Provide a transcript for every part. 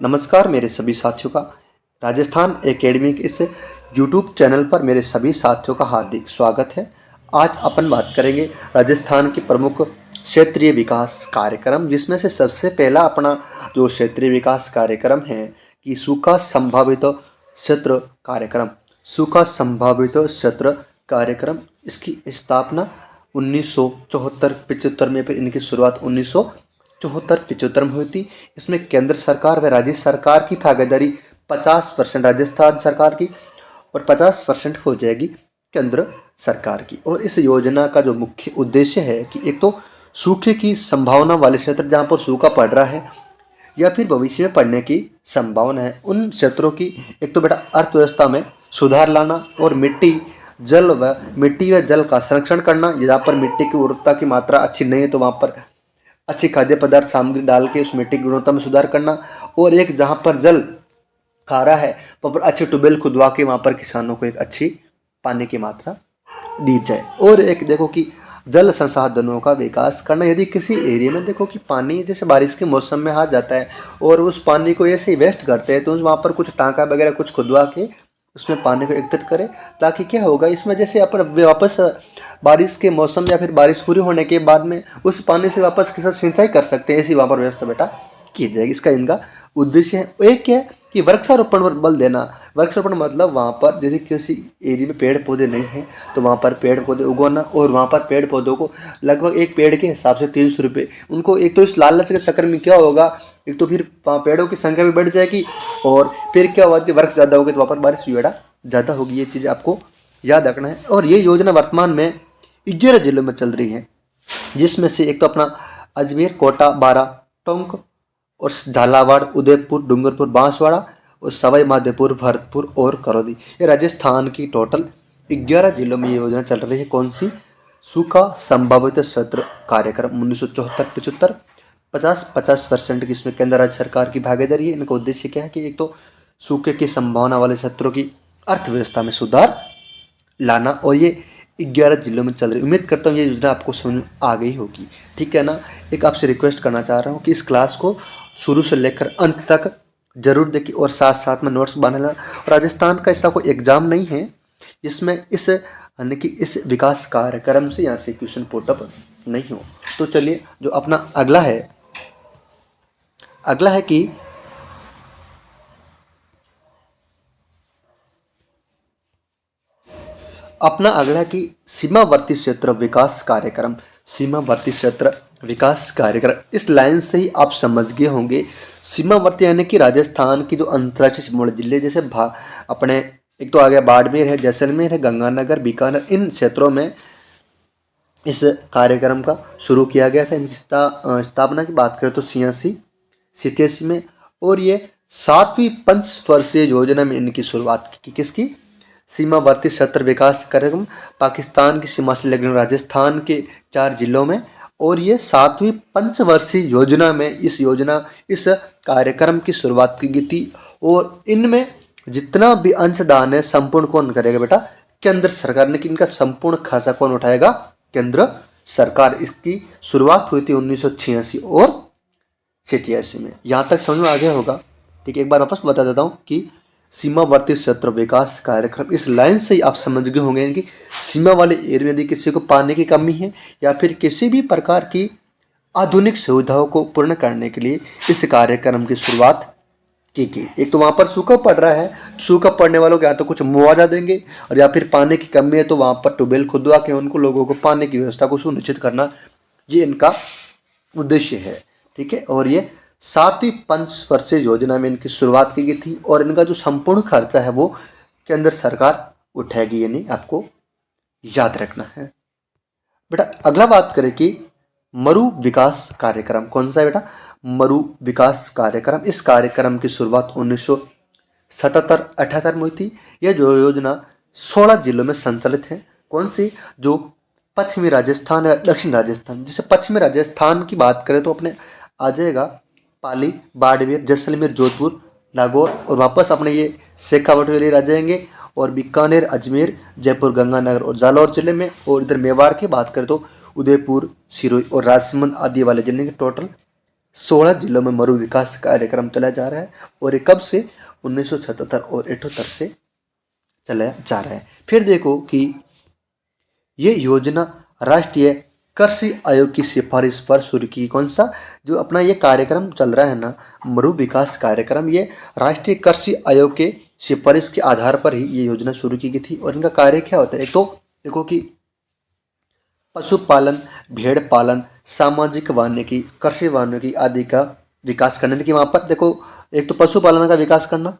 नमस्कार मेरे सभी साथियों का राजस्थान एकेडमी के इस यूट्यूब चैनल पर मेरे सभी साथियों का हार्दिक स्वागत है। आज अपन बात करेंगे राजस्थान के प्रमुख क्षेत्रीय विकास कार्यक्रम, जिसमें से सबसे पहला अपना जो क्षेत्रीय विकास कार्यक्रम है कि सूखा संभावित क्षेत्र कार्यक्रम। सूखा संभावित क्षेत्र कार्यक्रम, इसकी स्थापना 1974-75 में, फिर इनकी शुरुआत 1974-75 में हुई थी। इसमें केंद्र सरकार व राज्य सरकार की भागीदारी 50% राजस्थान सरकार की और 50% हो जाएगी केंद्र सरकार की। और इस योजना का जो मुख्य उद्देश्य है कि एक तो सूखे की संभावना वाले क्षेत्र जहाँ पर सूखा पड़ रहा है या फिर भविष्य में पड़ने की संभावना है, उन क्षेत्रों की एक तो बेटा अर्थव्यवस्था में सुधार लाना और मिट्टी व जल का संरक्षण करना। जहाँ पर मिट्टी की उर्वरता की मात्रा अच्छी नहीं है तो वहाँ पर अच्छी खाद्य पदार्थ सामग्री डाल के उस मिट्टी की गुणवत्ता में सुधार करना। और एक जहाँ पर जल खारा है वहाँ पर अच्छे ट्यूबवेल खुदवा के वहाँ पर किसानों को एक अच्छी पानी की मात्रा दी जाए। और एक देखो कि जल संसाधनों का विकास करना। यदि किसी एरिया में देखो कि पानी जैसे बारिश के मौसम में आ जाता है और उस पानी को ऐसे ही वेस्ट करते हैं, तो वहाँ पर कुछ टाँका वगैरह कुछ खुदवा के उसमें पानी को एकत्रित करें, ताकि क्या होगा इसमें जैसे अपन वापस बारिश के मौसम या फिर बारिश पूरी होने के बाद में उस पानी से वापस किसी सिंचाई कर सकते हैं। ऐसी वहाँ पर व्यवस्था बेटा की जाएगी। इसका इनका उद्देश्य है। एक क्या है कि वृक्षारोपण पर बल देना। वृक्षारोपण मतलब वहाँ पर जैसे किसी एरिया में पेड़ पौधे नहीं हैं तो वहाँ पर पेड़ पौधे उगाना, और वहाँ पर पेड़ पौधों को लगभग एक पेड़ के हिसाब से 300 रुपये उनको। एक तो इस लालच के चक्कर में क्या होगा, एक तो फिर वहाँ पेड़ों की संख्या भी बढ़ जाएगी और फिर क्या हुआ कि वृक्ष ज़्यादा हो गए तो वहाँ पर बारिश भी बेटा ज़्यादा होगी। ये चीज़ आपको याद रखना है। और ये योजना वर्तमान में 11 जिलों में चल रही है, जिसमें से एक तो अपना अजमेर, कोटा, बारा, टोंक और झालावाड़, उदयपुर, डूंगरपुर, बांसवाड़ा और सवाई माधोपुर, भरतपुर और करौली। ये राजस्थान की टोटल 11 जिलों में ये योजना चल रही है। कौन सी? सूखा संभावित क्षेत्र कार्यक्रम 1974-75। 50% की इसमें केंद्र राज्य सरकार की भागीदारी है। इनका उद्देश्य क्या है कि एक तो सूखे की संभावना वाले क्षेत्रों की अर्थव्यवस्था में सुधार लाना, और ये 11 जिलों में चल रही। उम्मीद करता हूँ ये योजना आपको समझ आ गई होगी, ठीक है ना। एक आपसे रिक्वेस्ट करना चाह रहा हूँ कि इस क्लास को शुरू से लेकर अंत तक जरूर देखिए और साथ साथ में नोट्स बनाना। राजस्थान का ऐसा कोई एग्जाम नहीं है जिसमें इस यानी कि इस विकास कार्यक्रम से यहाँ से क्वेश्चन पुटअप नहीं हो। तो चलिए जो अपना अगला है कि अपना अगला कि सीमावर्ती क्षेत्र विकास कार्यक्रम। सीमावर्ती क्षेत्र विकास कार्यक्रम, इस लाइन से ही आप समझ गए होंगे। सीमावर्ती यानी कि राजस्थान की जो अंतर्राष्ट्रीय सीमावर्ती जिले जैसे अपने एक तो आ गया बाड़मेर है, जैसलमेर है, गंगानगर, बीकानेर, इन क्षेत्रों में इस कार्यक्रम का शुरू किया गया था। इनकी स्थापना की बात करें तो 86-87 में, और ये 7वीं पंचवर्षीय योजना में इनकी शुरुआत की। किसकी? सीमावर्ती क्षेत्र विकास कार्यक्रम, पाकिस्तान की सीमा से लगे राजस्थान के 4 जिलों में, और ये 7वीं पंचवर्षीय योजना में इस कार्यक्रम की शुरुआत की गई थी। और इनमें जितना भी अंशदान है संपूर्ण कौन करेगा बेटा? केंद्र सरकार ने। कि इनका संपूर्ण खर्चा कौन उठाएगा? केंद्र सरकार। इसकी शुरुआत हुई थी 1986 और 87 में। यहाँ तक समझ में आ गया होगा, ठीक है। एक बार वापस बता देता हूँ कि सीमावर्ती क्षेत्र विकास कार्यक्रम, इस लाइन से ही आप समझ गए होंगे कि सीमा वाले एरिया में यदि किसी को पानी की कमी है या फिर किसी भी प्रकार की आधुनिक सुविधाओं को पूर्ण करने के लिए इस कार्यक्रम की शुरुआत की गई। एक तो वहाँ पर सूखा पड़ रहा है, सूखा पड़ने वालों को या तो कुछ मुआवजा देंगे, और या फिर पानी की कमी है तो वहाँ पर ट्यूबवेल खुदवा के उनको लोगों को पानी की व्यवस्था को सुनिश्चित करना, ये इनका उद्देश्य है, ठीक है। और ये 7वीं पंचवर्षीय योजना में इनकी शुरुआत की गई थी, और इनका जो संपूर्ण खर्चा है वो केंद्र सरकार उठाएगी, यानी आपको याद रखना है बेटा। अगला बात करें कि मरु विकास कार्यक्रम। कौन सा है बेटा? मरु विकास कार्यक्रम। इस कार्यक्रम की शुरुआत 1977-78 में हुई थी। यह जो योजना 16 जिलों में संचालित है। कौन सी? जो पश्चिमी राजस्थान या दक्षिण राजस्थान। जैसे पश्चिमी राजस्थान की बात करें तो अपने आ जाएगा पाली, बाड़मेर, जैसलमेर, जोधपुर, नागौर, और वापस अपने ये शेखावट वाले आ जाएंगे, और बीकानेर, अजमेर, जयपुर, गंगानगर और जालौर जिले में। और इधर मेवाड़ की बात करें तो उदयपुर, सिरोही और राजसमंद आदि वाले जिले के टोटल 16 जिलों में मरु विकास कार्यक्रम चलाया जा रहा है। और ये कब से? 1977 और 78 से चलाया जा रहा है। फिर देखो कि ये योजना राष्ट्रीय कृषि आयोग की सिफारिश पर शुरू की। कौन सा? जो अपना ये कार्यक्रम चल रहा है ना, मरु विकास कार्यक्रम, ये राष्ट्रीय कृषि आयोग के सिफारिश के आधार पर ही ये योजना शुरू की गई थी। और इनका कार्य क्या होता है? एक तो देखो कि पशुपालन, भेड़ पालन, सामाजिक वानिकी, कृषि वानिकी आदि का विकास करने की। वहाँ पर देखो, एक तो पशुपालन का विकास करना,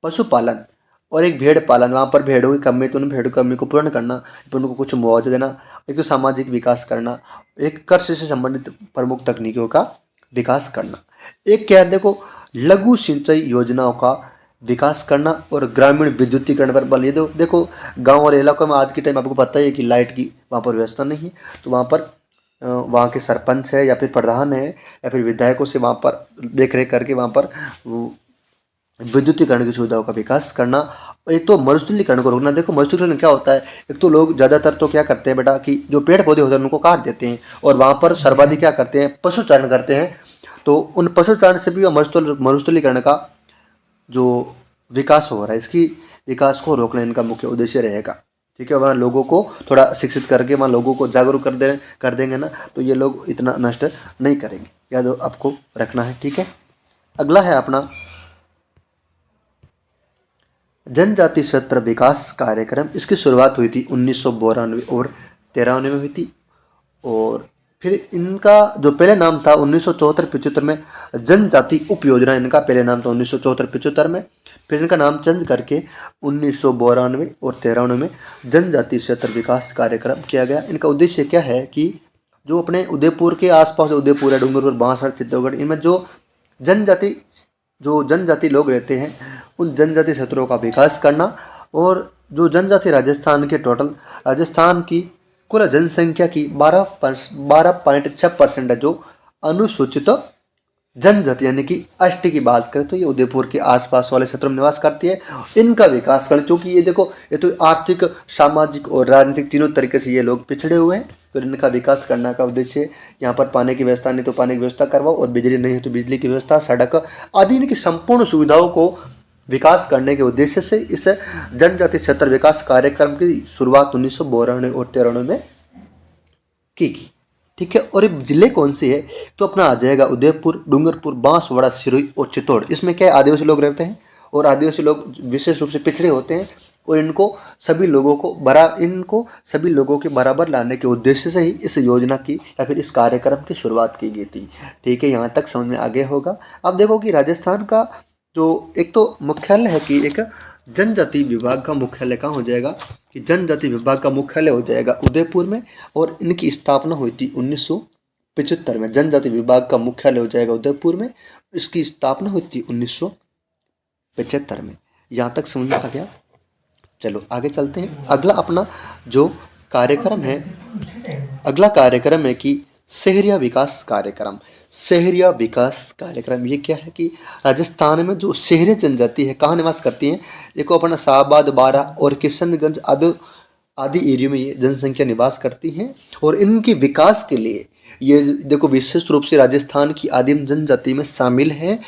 पशुपालन, और एक भेड़ पालन, वहाँ पर भेड़ों की कमी तो उन भेड़ों की कमी को पूर्ण करना, फिर उनको कुछ मुआवजा देना। एक तो सामाजिक विकास करना, एक कृषि से संबंधित प्रमुख तकनीकों का विकास करना। एक क्या है? देखो, लघु सिंचाई योजनाओं का विकास करना और ग्रामीण विद्युतीकरण पर बल। ये देखो गांव और इलाकों में आज के टाइम आपको पता ही है कि लाइट की वहाँ पर व्यवस्था नहीं है। तो वहाँ पर वहाँ के सरपंच है या फिर प्रधान है या फिर विधायकों से वहाँ पर देख रेख करके वहाँ पर विद्युतीकरण की सुविधाओं का विकास करना। और एक तो मरुस्थलीकरण को रोकना। देखो मरुस्थलीकरण क्या होता है? एक तो लोग ज़्यादातर तो क्या करते हैं बेटा कि जो पेड़ पौधे होते हैं उनको काट देते हैं और वहाँ पर सर्वाधिक क्या करते हैं? पशुचारण करते हैं। तो उन पशुचारण से भी मरुस्थलीकरण का जो विकास हो रहा है, इसकी विकास को रोकना इनका मुख्य उद्देश्य रहेगा। ठीक है, वहाँ लोगों को थोड़ा शिक्षित करके वहाँ लोगों को जागरूक कर देंगे ना, तो ये लोग इतना नष्ट नहीं करेंगे। याद आपको रखना है। ठीक है, अगला है अपना जनजाति क्षेत्र विकास कार्यक्रम। इसकी शुरुआत हुई थी 1992 और 93 में हुई थी। और फिर इनका जो पहले नाम था 1974-75 में जनजाति उप योजना, इनका पहले नाम था 1974-75 में। फिर इनका नाम चेंज करके 1992 और 93 में जनजाति क्षेत्र विकास कार्यक्रम किया गया। इनका उद्देश्य क्या है कि जो अपने उदयपुर के आसपास, उदयपुर है, डूंगरपुर, बांसवाड़ा, चित्तौड़गढ़, इनमें जो जनजाति लोग रहते हैं उन जनजाति क्षेत्रों का विकास करना। और जो जनजाति राजस्थान की कुल जनसंख्या की 12.6% है, जो अनुसूचित जनजाति यानी कि एसटी की बात करें तो ये उदयपुर के आसपास वाले क्षेत्रों में निवास करती है। इनका विकास करना, क्योंकि ये देखो ये तो आर्थिक, सामाजिक और राजनीतिक तीनों तरीके से ये लोग पिछड़े हुए हैं। तो इनका विकास करने का उद्देश्य यहाँ पर पानी की व्यवस्था नहीं तो पानी की व्यवस्था करवाओ, और बिजली नहीं है तो बिजली की व्यवस्था, सड़क आदि इनकी संपूर्ण सुविधाओं को विकास करने के उद्देश्य से इस जनजाति क्षेत्र विकास कार्यक्रम की शुरुआत 1992 और 93 में की गई। ठीक है, और ये जिले कौन से है? तो अपना आ जाएगा उदयपुर, डूंगरपुर, बांसवाड़ा, सिरोही और चित्तौड़। इसमें क्या है? आदिवासी लोग रहते हैं और आदिवासी लोग विशेष रूप से पिछड़े होते हैं। और इनको सभी लोगों के बराबर लाने के उद्देश्य से ही इस योजना की या फिर इस कार्यक्रम की शुरुआत की गई थी। ठीक है, यहाँ तक समझ में आगे होगा। अब देखो कि राजस्थान का जो एक तो मुख्यालय है कि एक जनजाति विभाग का मुख्यालय कहाँ हो जाएगा? कि जनजाति विभाग का मुख्यालय हो जाएगा उदयपुर में। और इनकी स्थापना हुई थी 1975 में। जनजाति विभाग का मुख्यालय हो जाएगा उदयपुर में, इसकी स्थापना हुई थी 1975 में। यहाँ तक समझ में आ गया? चलो आगे चलते हैं। अगला अपना जो कार्यक्रम है, अगला कार्यक्रम है कि शहरिया विकास कार्यक्रम। शहरिया विकास कार्यक्रम ये क्या है कि राजस्थान में जो शहरी जनजाति है कहाँ निवास करती हैं? देखो अपना शाहबाद, बारा और किशनगंज आदि एरिया में ये जनसंख्या निवास करती हैं। और इनके विकास के लिए ये देखो विशेष रूप से राजस्थान की आदिम जनजाति में शामिल है।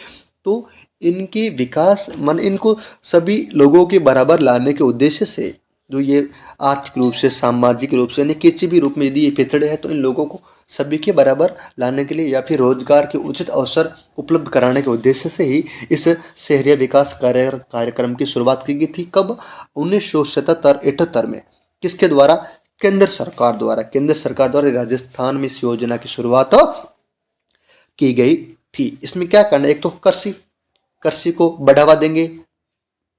तो इनके विकास इनको सभी लोगों के बराबर लाने के उद्देश्य से, जो ये आर्थिक रूप से, सामाजिक रूप से, यानी किसी भी रूप में यदि ये पिछड़े हैं तो इन लोगों को सभी के बराबर लाने के लिए या फिर रोजगार के उचित अवसर उपलब्ध कराने के उद्देश्य से ही इस शहरी विकास कार्यक्रम की शुरुआत की गई थी। कब? 1977-78 में। किसके द्वारा? केंद्र सरकार द्वारा राजस्थान में इस योजना की शुरुआत की गई थी। इसमें क्या करना है? एक तो कृषि को बढ़ावा देंगे,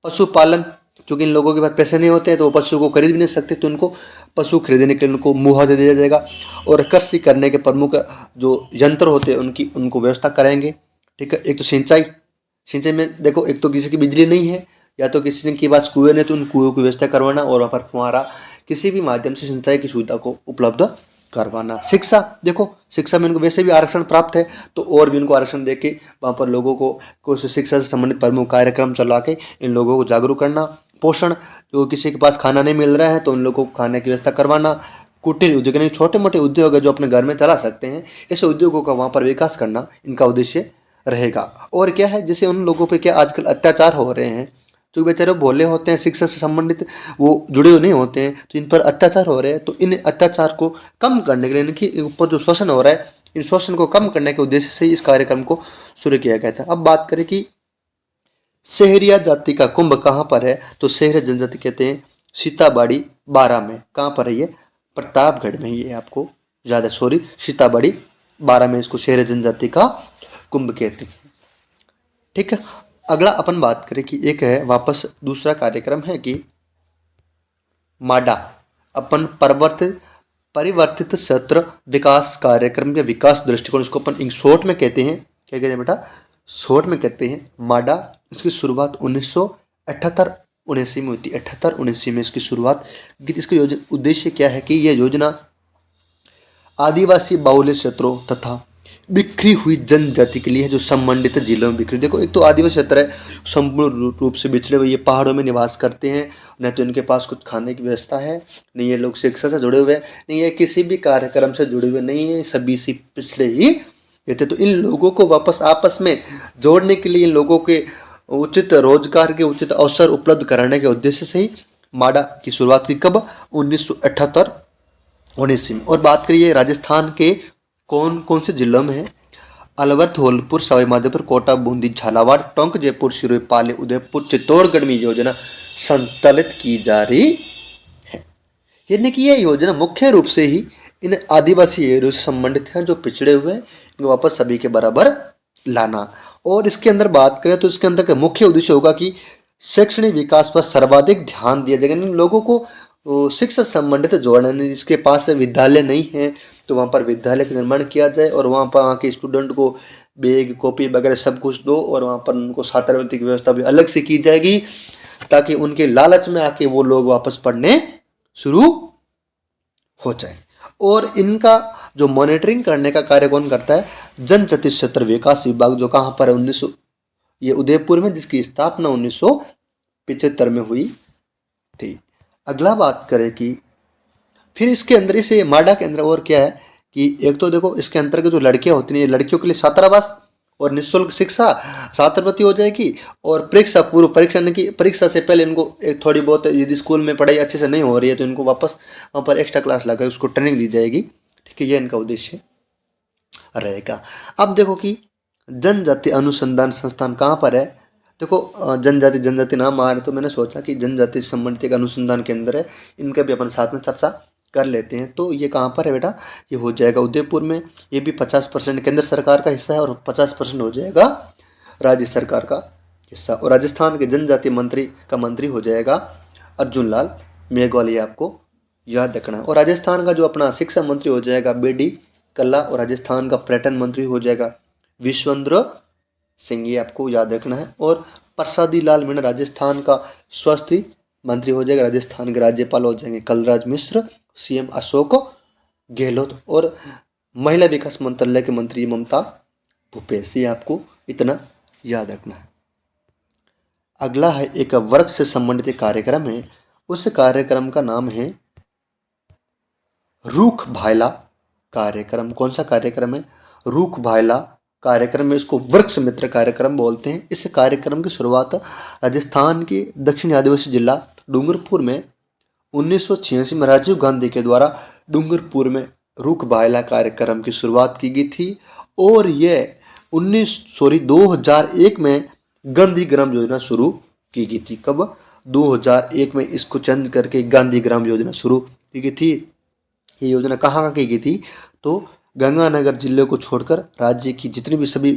पशुपालन, क्योंकि इन लोगों के पास पैसे नहीं होते हैं तो वो पशु को खरीद भी नहीं सकते, तो उनको पशु खरीदने के लिए उनको मुआवजा दिया जाएगा। और कृषि करने के प्रमुख जो यंत्र होते हैं उनको व्यवस्था कराएंगे। ठीक है, एक तो सिंचाई में देखो, एक तो किसी की बिजली नहीं है या तो किसी के पास कुएं नहीं तो उन कुओं की व्यवस्था करवाना और वहाँ पर फुहारा किसी भी माध्यम से सिंचाई की सुविधा को उपलब्ध करवाना। शिक्षा, देखो शिक्षा में इनको वैसे भी आरक्षण प्राप्त है तो और भी इनको आरक्षण देके वहाँ पर लोगों को शिक्षा से संबंधित प्रमुख कार्यक्रम चला के इन लोगों को जागरूक करना। पोषण, जो किसी के पास खाना नहीं मिल रहा है तो उन लोगों को खाने की व्यवस्था करवाना। कुटीर उद्योग यानी छोटे मोटे उद्योग है जो अपने घर में चला सकते हैं, ऐसे उद्योगों का वहाँ पर विकास करना इनका उद्देश्य रहेगा। और क्या है, जैसे उन लोगों पे क्या आजकल अत्याचार हो रहे हैं, जो बेचारे भोले होते हैं, शिक्षा से संबंधित वो जुड़े हुए नहीं होते हैं, तो इन पर अत्याचार हो रहे हैं, तो इन अत्याचार को कम करने के लिए, इनके ऊपर जो शोषण हो रहा है, इन शोषण को कम करने के उद्देश्य से इस कार्यक्रम को शुरू किया गया था। अब बात करें कि शहरिया जाति का कुंभ कहाँ पर है, तो शहरी जनजाति कहते हैं सीताबाड़ी बारा में। कहाँ पर है ये? प्रतापगढ़ में। ये आपको ज़्यादा सॉरी, सीताबाड़ी बारा में इसको शहरी जनजाति का कुंभ कहते हैं। ठीक है, अगला अपन बात करें कि एक है वापस दूसरा कार्यक्रम है कि माडा, अपन परिवर्तित क्षेत्र विकास कार्यक्रम या विकास दृष्टिकोण, इसको अपन इन शॉर्ट में कहते हैं। क्या कहते हैं बेटा? शॉर्ट में कहते हैं माडा। इसकी शुरुआत 1978-79 में हुई थी। 78-79 में इसकी शुरुआत। इसका उद्देश्य क्या है कि यह योजना आदिवासी बाहुल्य क्षेत्रों तथा बिखरी हुई जनजाति के लिए है, जो संबंधित जिलों में बिखरी। देखो, एक तो आदिवासी क्षेत्र है, संपूर्ण रूप से बिछड़े हुए, ये पहाड़ों में निवास करते हैं, न तो इनके पास कुछ खाने की व्यवस्था है, नहीं ये लोग शिक्षा से जुड़े हुए हैं, नहीं ये किसी भी कार्यक्रम से जुड़े हुए नहीं है, सभी से पिछड़े ही रहते। तो इन लोगों को वापस आपस में जोड़ने के लिए, इन लोगों के उचित रोजगार के उचित अवसर उपलब्ध कराने के उद्देश्य से ही माडा की शुरुआत की। कब? 1978-79 में। और बात करिए राजस्थान के कौन कौन से जिलों में है? अलवर, धौलपुर, सवाई माधोपुर, कोटा, बूंदी, झालावाड़, टोंक, जयपुर, सिरोही, पाली, उदयपुर, चित्तौड़गढ़ में योजना संचालित की जा रही है। यानी कि यह योजना मुख्य रूप से ही इन आदिवासी एरिया से संबंधित है, जो पिछड़े हुए हैं, इनको वापस सभी के बराबर लाना। और इसके अंदर बात करें तो इसके अंदर का मुख्य उद्देश्य होगा कि शैक्षणिक विकास पर सर्वाधिक ध्यान दिया जाएगा। इन लोगों को शिक्षा संबंधित जोड़ना, जिसके पास विद्यालय नहीं है तो वहाँ पर विद्यालय का निर्माण किया जाए, और वहाँ पर आके स्टूडेंट को बैग, कॉपी वगैरह सब कुछ दो, और वहाँ पर उनको छात्रवृत्ति की व्यवस्था भी अलग से की जाएगी, ताकि उनके लालच में आके वो लोग वापस पढ़ने शुरू हो जाए। और इनका जो मॉनिटरिंग करने का कार्य कौन करता है? जनजाति क्षेत्र विकास विभाग, जो कहाँ पर है? 1900, ये उदयपुर में, जिसकी स्थापना 1975 में हुई थी। अगला बात करें कि फिर इसके अंदर, इसे माडा के अंदर और क्या है कि एक तो देखो, इसके अंतर्गत जो लड़कियां होती हैं, लड़कियों के लिए छात्रावास और निःशुल्क शिक्षा, छात्रवृत्ति हो जाएगी, और परीक्षा, पूर्व परीक्षा की परीक्षा से पहले इनको एक थोड़ी बहुत, यदि स्कूल में पढ़ाई अच्छे से नहीं हो रही है तो इनको वापस वहाँ पर एक्स्ट्रा क्लास लगा उसको ट्रेनिंग दी जाएगी। ठीक है, ये इनका उद्देश्य रहेगा। अब देखो कि जनजाति अनुसंधान संस्थान कहाँ पर है? देखो, जनजाति नाम आ रहे, तो मैंने सोचा कि जनजाति से संबंधित एक अनुसंधान केंद्र है, इनका भी अपन साथ में चर्चा कर लेते हैं। तो ये कहाँ पर है बेटा? ये हो जाएगा उदयपुर में। ये भी 50% केंद्र सरकार का हिस्सा है और 50% हो जाएगा राज्य सरकार का हिस्सा। और राजस्थान के जनजाति मंत्री का मंत्री हो जाएगा अर्जुन लाल मेघवाल, ये आपको याद रखना है। और राजस्थान का जो अपना शिक्षा मंत्री हो जाएगा BD कल्ला, और राजस्थान का पर्यटन मंत्री हो जाएगा विश्वेंद्र सिंह, ये आपको याद रखना है। और प्रसादी लाल मीणा राजस्थान का स्वास्थ्य मंत्री हो जाएगा। राजस्थान के राज्यपाल हो जाएंगे कलराज मिश्र, CM अशोक गहलोत, और महिला विकास मंत्रालय के मंत्री ममता भूपेश, ये आपको इतना याद रखना है। अगला है एक वर्ग से संबंधित कार्यक्रम है, उस कार्यक्रम का नाम है रूख भायला कार्यक्रम। कौन सा कार्यक्रम है? रूख भायला कार्यक्रम में, इसको वृक्ष मित्र कार्यक्रम बोलते हैं। इस कार्यक्रम की शुरुआत राजस्थान के दक्षिणी आदिवासी जिला डूंगरपुर में 1986 में राजीव गांधी के द्वारा डूंगरपुर में रूख भायला कार्यक्रम की शुरुआत की गई थी। और यह 2001 में गांधी ग्राम योजना शुरू की गई थी। कब? 2001 में इसको चेंज करके गांधी ग्राम योजना शुरू की गई थी। ये योजना कहाँ की गई थी? तो गंगानगर जिले को छोड़कर राज्य की जितनी भी सभी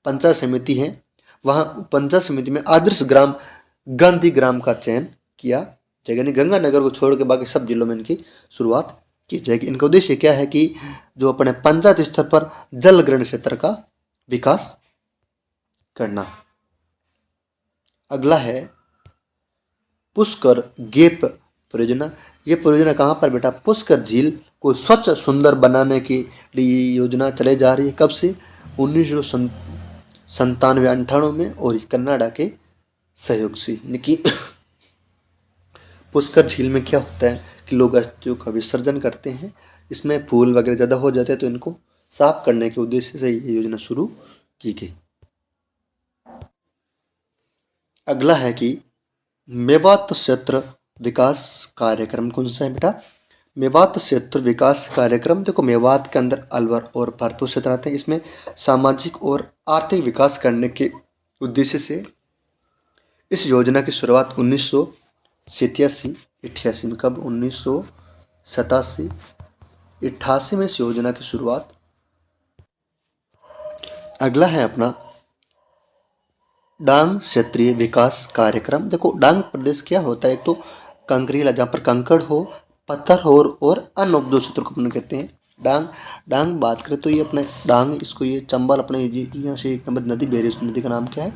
पंचायत समिति हैं, वहाँ पंचायत समिति में आदर्श ग्राम गांधी ग्राम का चयन किया जाएगा। यानी गंगानगर को छोड़ के बाकी सब जिलों में इनकी शुरुआत की जाएगी। इनका उद्देश्य क्या है कि जो अपने पंचायत स्तर पर जल ग्रहण क्षेत्र का विकास करना। अगला है पुष्कर गेप परियोजना। ये परियोजना कहाँ पर बेटा? पुष्कर झील को स्वच्छ सुंदर बनाने के लिए योजना चलाई जा रही है। कब से? 1997-98 में, और कनाडा के सहयोग से। यानी कि पुष्कर झील में क्या होता है कि लोग अस्थियों का विसर्जन करते हैं, इसमें फूल वगैरह ज़्यादा हो जाते हैं, तो इनको साफ करने के उद्देश्य से ये योजना शुरू की गई। अगला है कि मेवात क्षेत्र विकास कार्यक्रम कौन सा है बेटा? मेवात क्षेत्र विकास कार्यक्रम, देखो मेवात के अंदर अलवर और भरतपुर क्षेत्र आते हैं। इसमें सामाजिक और आर्थिक विकास करने के उद्देश्य से इस योजना की शुरुआत 1987-88 में, कब? 1987-88 में इस योजना की शुरुआत। अगला है अपना डांग क्षेत्रीय विकास कार्यक्रम। देखो डांग प्रदेश क्या होता है, एक तो कंकरीला, जहाँ पर कंकड़ हो, पत्थर हो और अनउपजाऊ क्षेत्र को अपन कहते हैं डांग। डांग बात करें तो ये अपने डांग, इसको ये चंबल, अपने यहाँ से एक नंबर नदी बह रही है, उस नदी का नाम क्या है?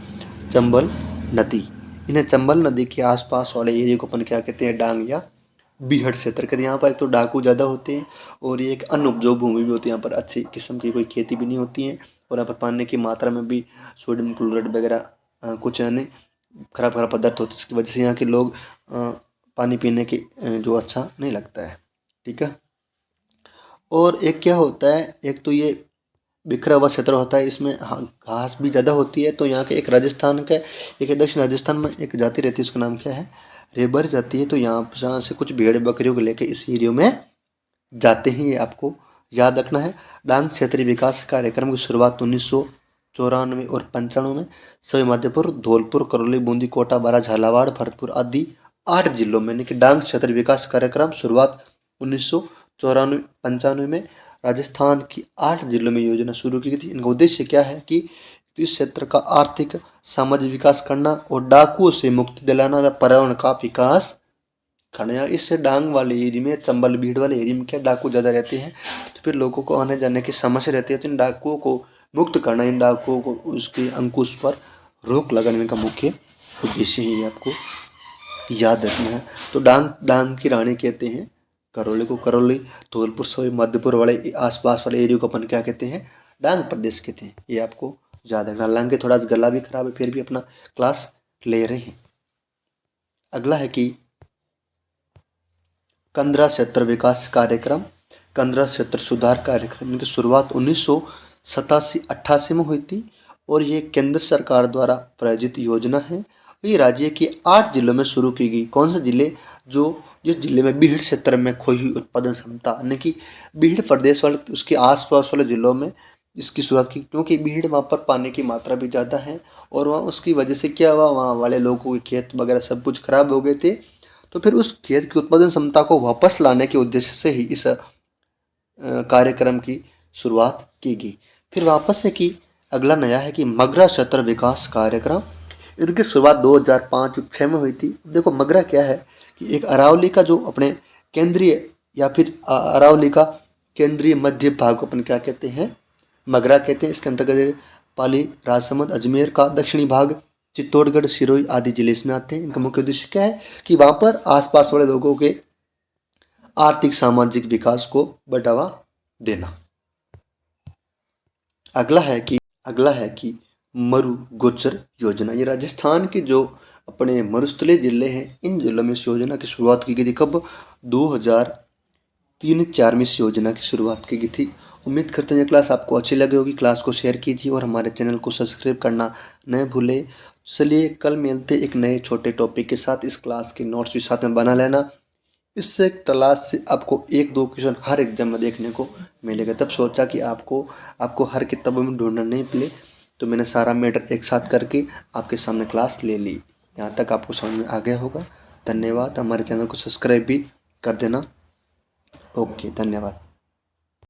चंबल नदी। इन्हें चंबल नदी के आसपास वाले एरिया को अपन क्या कहते हैं? डांग या बीहड़ क्षेत्र कहते हैं। यहाँ पर एक तो डाकू ज़्यादा होते हैं और ये एक अनउपजाऊ भूमि भी होती है, यहाँ पर अच्छी किस्म की कोई खेती भी नहीं होती है, और यहाँ पर पानी की मात्रा में भी सोडियम क्लोराइड वगैरह कुछ यानी खराब खराब पदार्थ होते हैं, जिसकी वजह से यहाँ के लोग पानी पीने के जो अच्छा नहीं लगता है। ठीक है। और एक क्या होता है, एक तो ये बिखरा हुआ क्षेत्र होता है, इसमें घास भी ज़्यादा होती है। तो यहाँ के एक राजस्थान का, एक दक्षिण राजस्थान में एक जाति रहती है, उसका नाम क्या है? रेबर जाती है। तो यहाँ से कुछ भेड़ बकरियों को लेकर इस एरियो में जाते हैं, ये आपको याद रखना है। डांग क्षेत्रीय विकास कार्यक्रम की शुरुआत 1994 और 95 में सभी मध्यपुर, धौलपुर, करौली, बूंदी, कोटा, बारा, झालावाड़, भरतपुर आदि 8 जिलों में, यानी कि डांग क्षेत्रीय विकास कार्यक्रम शुरुआत 1994-95 में राजस्थान की 8 जिलों में योजना शुरू की गई थी। इनका उद्देश्य क्या है कि इस क्षेत्र का आर्थिक सामाजिक विकास करना और डाकुओं से मुक्ति दिलाना व पर्यावरण का विकास करना। इससे डांग वाले एरिया में, चंबल भीड़ वाले एरिया में क्या डाकू ज़्यादा रहते हैं, तो फिर लोगों को आने जाने की समस्या रहती है। तो इन डाकुओं को मुक्त करना, इन डाकुओं को उसके अंकुश पर रोक लगाने का मुख्य उद्देश्य है, ये आपको याद रखना है। तो डांग की रानी कहते हैं करौली को, करौली, धौलपुर, सभी मध्यपुर वाले आसपास वाले एरिया को अपन क्या कहते हैं? डांग प्रदेश कहते हैं। ये आपको याद रखना। हालांकि थोड़ा गला भी खराब है, फिर भी अपना क्लास ले रहे हैं। अगला है कि कंदरा क्षेत्र विकास कार्यक्रम, कंदरा क्षेत्र सुधार कार्यक्रम, इनकी शुरुआत 1987-88 में हुई थी और ये केंद्र सरकार द्वारा प्रायोजित योजना है। ये राज्य के 8 जिलों में शुरू की गई। कौन से जिले? जिस जिले में बीहड़ क्षेत्र में खोई हुई उत्पादन क्षमता, यानी कि बीहड़ प्रदेश वाले उसके आसपास वाले जिलों में इसकी शुरुआत की, क्योंकि बीहड़ वहाँ पर पानी की मात्रा भी ज़्यादा है और वहाँ उसकी वजह से क्या हुआ, वहाँ वाले लोगों के खेत वगैरह सब कुछ खराब हो गए थे। तो फिर उस खेत की उत्पादन क्षमता को वापस लाने के उद्देश्य से ही इस कार्यक्रम की शुरुआत की गई। फिर वापस है कि अगला नया है कि मगरा क्षेत्र विकास कार्यक्रम, इनकी शुरुआत 2005-06 में हुई थी। देखो मगरा क्या है कि एक अरावली का जो अपने केंद्रीय या फिर अरावली का केंद्रीय मध्य भाग को अपन क्या कहते हैं? मगरा कहते हैं। इसके अंतर्गत पाली, राजसमंद, अजमेर का दक्षिणी भाग, चित्तौड़गढ़, सिरोही आदि जिले इसमें आते हैं। इनका मुख्य उद्देश्य क्या है कि वहाँ पर आसपास वाले लोगों के आर्थिक सामाजिक विकास को बढ़ावा देना। अगला है कि मरु गुर्जर योजना, ये राजस्थान के जो अपने मरुस्थलीय जिले हैं, इन जिलों में इस योजना की शुरुआत की गई थी। कब? 2003-04 में इस योजना की शुरुआत की गई थी। उम्मीद करते हैं ये क्लास आपको अच्छी लगी होगी। क्लास को शेयर कीजिए और हमारे चैनल को सब्सक्राइब करना न भूले। चलिए कल मिलते एक नए छोटे टॉपिक के साथ। इस क्लास के नोट्स भी साथ में बना लेना। इससे क्लास से आपको 1-2 क्वेश्चन हर एग्जाम में देखने को मिलेगा। तब सोचा कि आपको हर किताबों में ढूंढना नहीं पड़े, तो मैंने सारा मैटर एक साथ करके आपके सामने क्लास ले ली। यहाँ तक आपको समझ में आ गया होगा। धन्यवाद। हमारे चैनल को सब्सक्राइब भी कर देना। ओके, धन्यवाद।